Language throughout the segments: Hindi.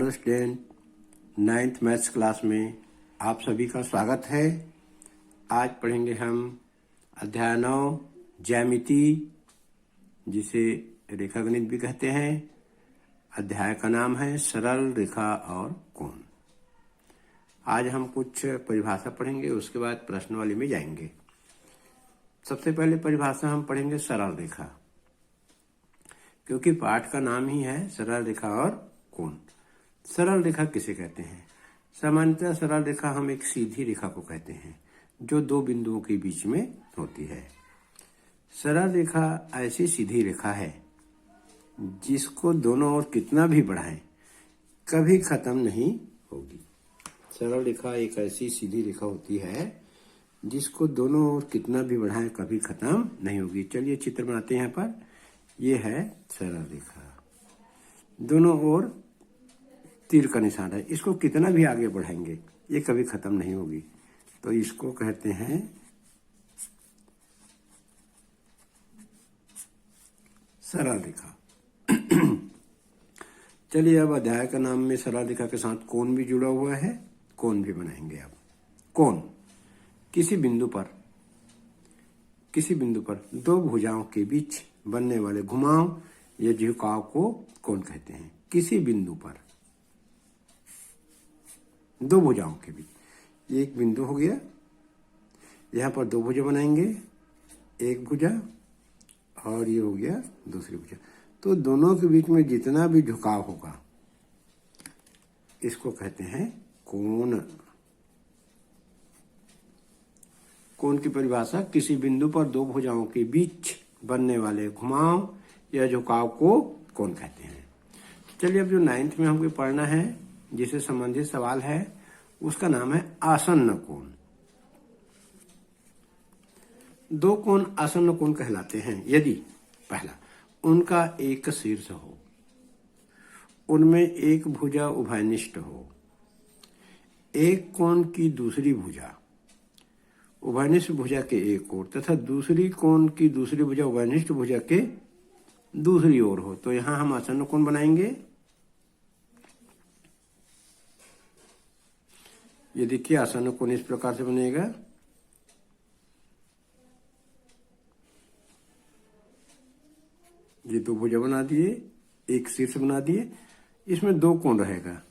Hello student, 9th maths class में आप सभी का स्वागत है। आज पढ़ेंगे हम अध्याय 9 ज्यामिति, जिसे रेखागणित भी कहते हैं। अध्याय का नाम है सरल रेखा और कोण। आज हम कुछ परिभाषा पढ़ेंगे, उसके बाद प्रश्नवाली में जाएंगे। सबसे पहले परिभाषा हम पढ़ेंगे सरल रेखा, क्योंकि पाठ का नाम ही है सरल रेखा और कोण। सरल रेखा किसे कहते हैं? सामान्यतः सरल रेखा हम एक सीधी रेखा को कहते हैं जो दो बिंदुओं के बीच में होती है। सरल रेखा ऐसी सीधी रेखा है जिसको दोनों ओर कितना भी बढ़ाएं कभी खत्म नहीं होगी। सरल रेखा एक ऐसी सीधी रेखा होती है जिसको दोनों ओर कितना भी बढ़ाएं कभी खत्म नहीं होगी। चलिए चित्र बनाते हैं। यहाँ पर ये है सरल रेखा, दोनों ओर तीर का निशान है। इसको कितना भी आगे बढ़ाएंगे ये कभी खत्म नहीं होगी, तो इसको कहते हैं सरल रेखा। चलिए अब अध्याय का नाम में सरल रेखा के साथ कोण भी जुड़ा हुआ है, कोण भी बनाएंगे। अब कोण किसी बिंदु पर दो भुजाओं के बीच बनने वाले घुमाव या झुकाव को कोण कहते हैं। किसी बिंदु पर दो भुजाओं के बीच, एक बिंदु हो गया, यहाँ पर दो भुजा बनाएंगे, एक भुजा और ये हो गया दूसरी भुजा। तो दोनों के बीच में जितना भी झुकाव होगा इसको कहते हैं कोण। कोण की परिभाषा किसी बिंदु पर दो भुजाओं के बीच बनने वाले घुमाव या झुकाव को कोण कहते हैं। चलिए अब जो 9th में हमको पढ़ना है, जिससे संबंधित सवाल है, उसका नाम है आसन्न कोण। दो कोण आसन्न कोण कहलाते हैं यदि पहला उनका एक शीर्ष हो, उनमें एक भुजा उभयनिष्ठ हो, एक कोण की दूसरी भुजा उभयनिष्ठ भुजा के एक ओर तथा दूसरी कोण की दूसरी भुजा उभयनिष्ठ भुजा के दूसरी ओर हो, तो यहां हम आसन्न कोण बनाएंगे। ये देखिए आसन्न कोण इस प्रकार से बनेगा। ये दो भुजा बना दिए, एक शीर्ष बना दिए, इसमें दो कोण रहेगा।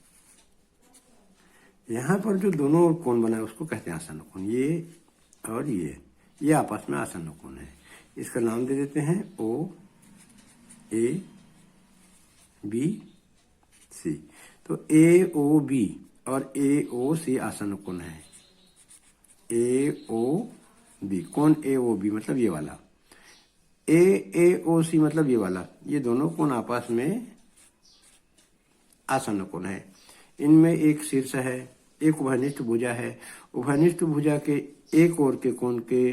यहां पर जो दोनों ओर कोण बना है उसको कहते हैं आसन्न कोण। ये और ये आपस में आसन्न कोण है। इसका नाम दे देते हैं ओ ए बी सी। तो ए ओ बी और ए ओ सी आसन्न कोण है। ए ओ बी कोण ए ओ बी मतलब ये वाला, ए ओ सी मतलब ये वाला, ये दोनों कोण आपस में आसन्न कोण है। इनमें एक शीर्ष है, एक उभयनिष्ठ भुजा है। उभयनिष्ठ भुजा के एक ओर के कोण के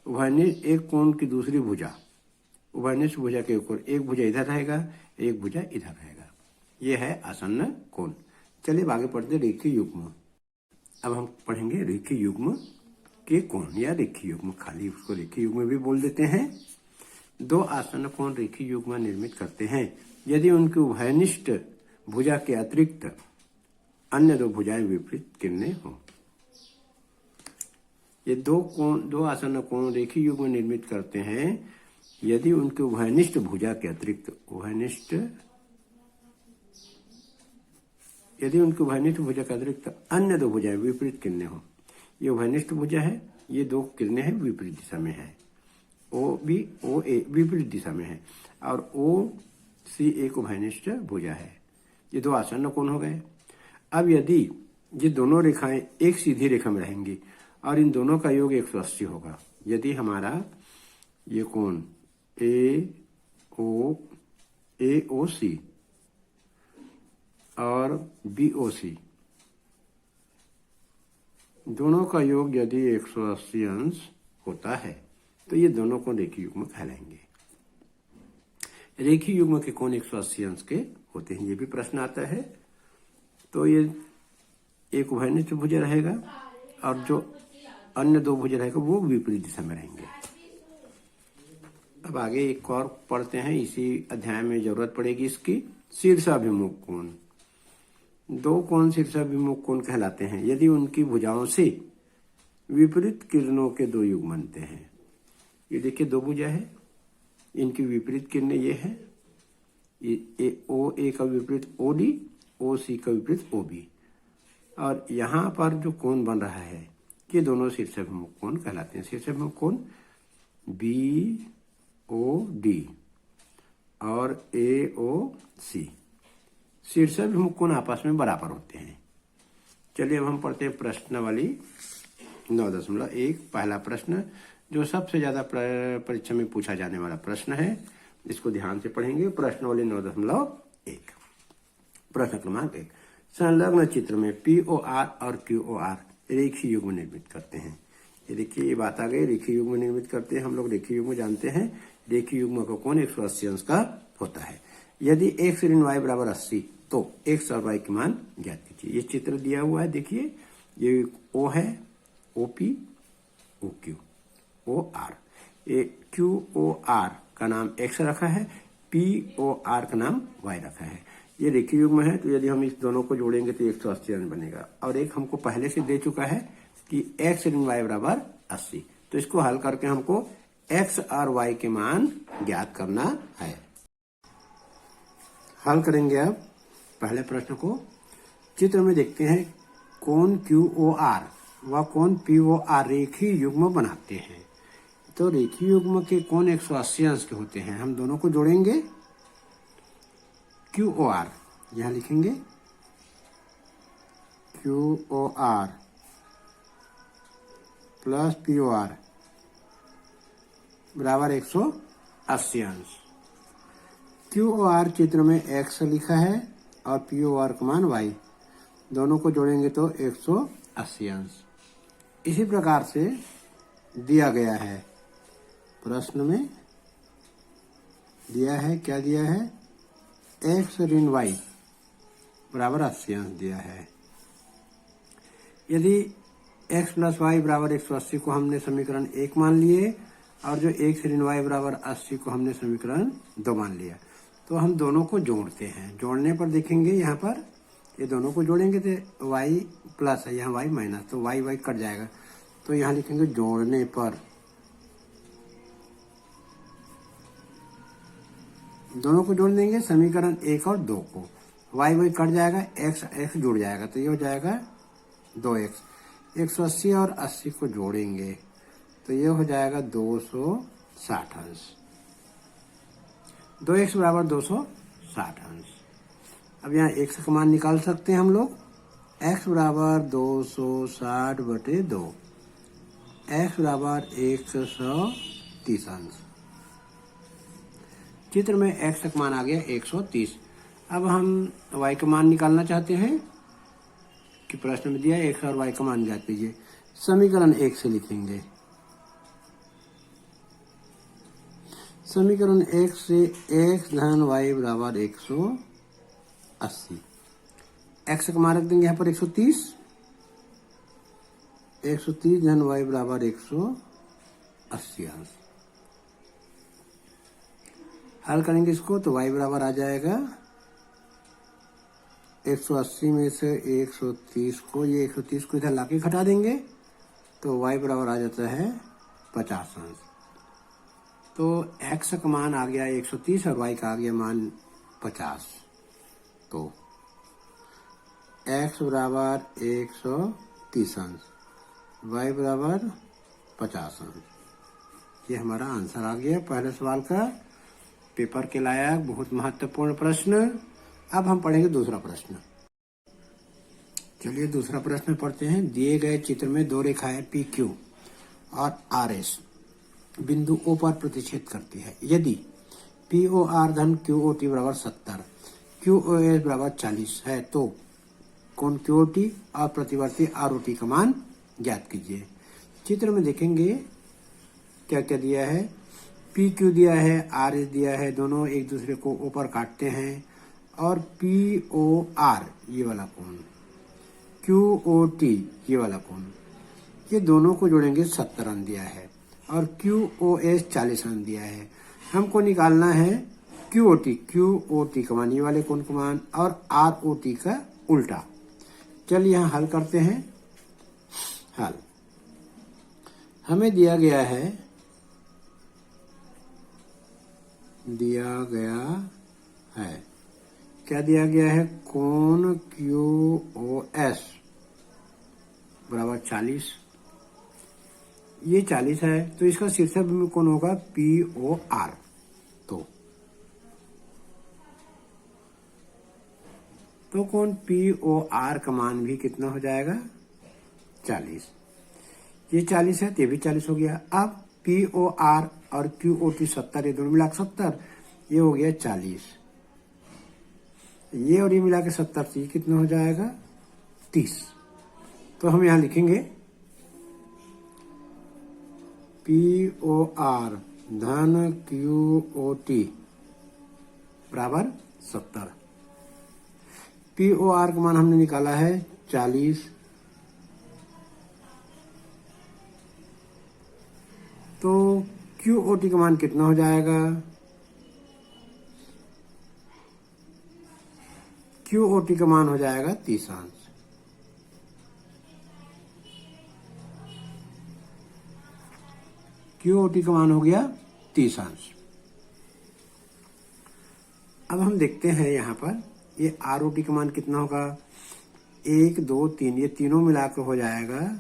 उभयनिष्ठ एक कोण की दूसरी भुजा उभयनिष्ठ भुजा के ऊपर एक भुजा इधर रहेगा, एक भुजा इधर रहेगा। यह है आसन्न कोण। चलिए आगे पढ़ते रेखीय युग्म। अब हम पढ़ेंगे रेखीय युग्म के कोण या रेखीय युग्म, खाली उसको रेखीय युग्म भी बोल देते हैं। दो आसन्न कोण रेखीय युग्म निर्मित करते हैं यदि उनकी उभयनिष्ठ भुजा के अतिरिक्त अन्य दो भुजाएं विपरीत किरणें हो। ये दो आसन्न कोण रेखीय युग्म निर्मित करते हैं यदि उनके उभयनिष्ठ भुजा के अतिरिक्त अन्य दो भुजाएं विपरीत किरणें हो। ये उभयनिष्ठ भुजा है, ये दो किरणें हैं विपरीत दिशा में है। ओ बी ओ ए विपरीत दिशा में है और ओ सी एक उभयनिष्ठ भुजा है। ये दो आसन्न कोण हो गए। अब यदि ये दोनों रेखाएं एक सीधी रेखा में रहेंगी और इन दोनों का योग 180 होगा, यदि हमारा ये कोण ए ओ सी और बी ओ सी दोनों का योग यदि 180 अंश होता है तो ये दोनों कोण रेखीय युग्म कहलाएंगे। रेखीय युग्म के कोण 180 अंश के होते हैं, ये भी प्रश्न आता है। तो ये एक उभयनिष्ठ भुजा रहेगा और जो अन्य दो भुजा रहेगा वो विपरीत दिशा में रहेंगे। अब आगे एक और पढ़ते हैं, इसी अध्याय में जरूरत पड़ेगी इसकी। शीर्षाभिमुख कोण। दो कोण शीर्षाभिमुख कोण कहलाते हैं यदि उनकी भुजाओं से विपरीत किरणों के दो युग बनते हैं। ये देखिए दो भुजा है, इनकी विपरीत किरणें ये है, ओ ए का विपरीत ओ डी, ओ सी का विपरीत ओ बी, और यहाँ पर जो कोण बन रहा है ये दोनों शीर्षाभिमुख कोण कहलाते हैं। शीर्षाभिमुख कोण बी ओ डी और ए ओ सी, शीर्षाभिमुख कोण आपस में बराबर होते हैं। चलिए अब हम पढ़ते हैं प्रश्नावली 9.1। पहला प्रश्न जो सबसे ज्यादा परीक्षा में पूछा जाने वाला प्रश्न है, इसको ध्यान से पढ़ेंगे। प्रश्नावली 9.1। प्रश्न क्रमांक 1, संलग्न चित्र में POR और QOR रेखीय युग्म निर्मित करते हैं। ये देखिए ये बात आ गई, रेखीय युग्म निर्मित करते हैं। हम लोग रेखीय युग्म जानते हैं, रेखीय युग्म का कोण 180 अंश का होता है। यदि x ऋण y बराबर 80 तो x और y के मान ज्ञात कीजिए। ये चित्र दिया हुआ है, देखिए ये O है, OP, OQ, OR। ये QOR का नाम x रखा है, POR का नाम y रखा है। ये रेखीय युग्म है, तो यदि हम इस दोनों को जोड़ेंगे तो 180 अंश बनेगा। और एक हमको पहले से दे चुका है कि x ऋण y बराबर 80, तो इसको हल करके हमको x और y के मान ज्ञात करना है। हल करेंगे अब पहले प्रश्न को। चित्र में देखते हैं कोण QOR व कोण POR रेखीय युग्म बनाते हैं। तो रेखीय युग्म के कोण 180 अंश के होते हैं। हम दोनों को जोड़ेंगे, QOR यहां लिखेंगे, QOR प्लस POR बराबर 180 अंश। QOR चित्र में x लिखा है और POR का मान y, दोनों को जोड़ेंगे तो 180 अंश। इसी प्रकार से दिया गया है प्रश्न में, दिया है, क्या दिया है, x ऋण y बराबर 80 अंश दिया है। यदि x प्लस y बराबर 180 को हमने समीकरण 1 मान लिए और जो x ऋण y बराबर 80 को हमने समीकरण 2 मान लिया, तो हम दोनों को जोड़ते हैं। जोड़ने पर देखेंगे यहाँ पर ये दोनों को जोड़ेंगे तो y प्लस है, यहाँ y माइनस, तो y कट जाएगा। तो यहाँ लिखेंगे जोड़ने पर, दोनों को जोड़ देंगे समीकरण 1 और 2 को, y कट जाएगा, x जुड़ जाएगा, तो ये हो जाएगा 2x। 180 और 80 को जोड़ेंगे तो ये हो जाएगा 260 अंश। 2x बराबर 260 अंश। अब यहाँ x का मान निकाल सकते हैं हम लोग। x बराबर 260 बटे 2, x बराबर 130 अंश। चित्र में x का मान आ गया 130। अब हम y का मान निकालना चाहते हैं कि प्रश्न में दिया x और y का मान ज्ञात कीजिए। समीकरण 1 से लिखेंगे, समीकरण 1 से x धन y बराबर 180। x का मान रख देंगे यहाँ पर 130, 130 धन y बराबर 180 अंश। हल करेंगे इसको तो y बराबर आ जाएगा 180 में से 130 को, ये 130 को इधर लाके घटा देंगे तो y बराबर आ जाता है 50 अंश। तो x का मान आ गया 130 और y का आ गया मान 50। तो x बराबर 130 अंश, y बराबर 50 अंश। ये हमारा आंसर आ गया पहले सवाल का। पेपर के लायक बहुत महत्वपूर्ण प्रश्न। अब हम पढ़ेंगे दूसरा प्रश्न। चलिए दूसरा प्रश्न पढ़ते हैं। दिए गए चित्र में दो रेखाएं PQ और RS बिंदु O पर प्रतिच्छेद करती है। यदि POR धन QOT बराबर 70, QOS बराबर 40 है तो कोण QOT और प्रतिवर्ती ROT का मान ज्ञात कीजिए। चित्र में देखेंगे क्या क्या दिया है। PQ दिया है, RS दिया है, दोनों एक दूसरे को O पर काटते हैं। और POR ये वाला कोण, QOT ये वाला कोण, ये दोनों को जोड़ेंगे 70 अंश दिया है। और QOS 40 अंश दिया है। हमको निकालना है QOT का मान, ये वाले कोण का मान, और ROT का उल्टा। चलिए यहाँ हल करते हैं। हल हमें दिया गया है क्या दिया गया है? कोण QoS बराबर 40। ये 40 है तो इसका शीर्षक बिंदु कोण होगा POR। तो कोण POR का मान भी कितना हो जाएगा? 40। ये 40 है तो ये भी 40 हो गया। अब POR और QOT 70, ये दोनों मिला के 70, ये हो गया 40। ये और ये मिला के 70, ये कितना हो जाएगा? 30। तो हम यहां लिखेंगे POR धन QOT बराबर 70। POR का मान हमने निकाला है 40, तो QOT का मान कितना हो जाएगा? QOT का मान हो जाएगा 30 अंश। QOT का मान हो गया 30 अंश। अब हम देखते हैं यहाँ पर ये ROT का मान कितना होगा? 1, 2, 3, ये तीनों मिलाकर हो जाएगा,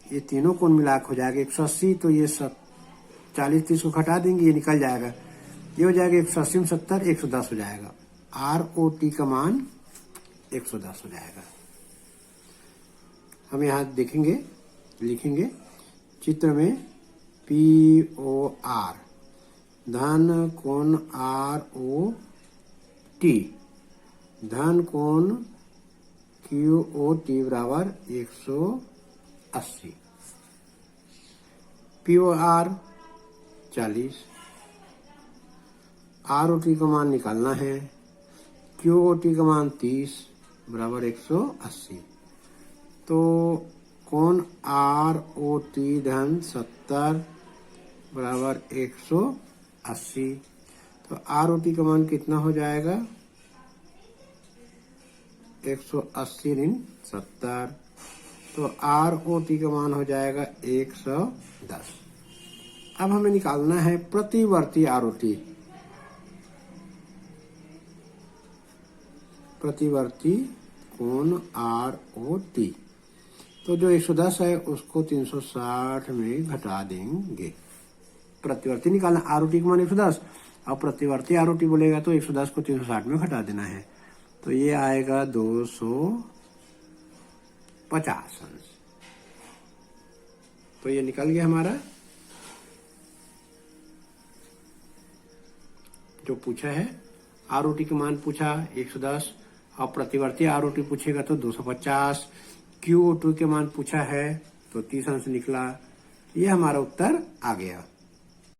ये तीनों कोण मिलाकर हो जाएगा 180। तो ये 40, 30 को घटा देंगे, ये निकल जाएगा, ये हो जाएगा 180 में 70, 110 हो जाएगा। ROT का मान 110 हो जाएगा। हम यहाँ देखेंगे, लिखेंगे चित्र में POR धन कोण ROT धन कोण QOT बराबर 180। POR 40, ROT का मान निकालना है, QOT का मान 30 बराबर 180। तो कोण ROT धन 70 बराबर 180। तो ROT का मान कितना हो जाएगा? 180 ऋण 70, तो ROT का मान हो जाएगा 110। अब हमें निकालना है प्रतिवर्ती ROT, प्रतिवर्ती कोण ROT। तो जो 110 है उसको 360 में घटा देंगे। प्रतिवर्ती निकालना, ROT का मान 110 और प्रतिवर्ती ROT बोलेगा तो 110 को 360 में घटा देना है। तो ये आएगा 250 अंश। तो ये निकल गया हमारा जो पूछा है। ROT का मान पूछा 110 और प्रतिवर्ती ROT पूछेगा तो 250। QOT के मान पूछा है तो 30 अंश निकला। ये हमारा उत्तर आ गया।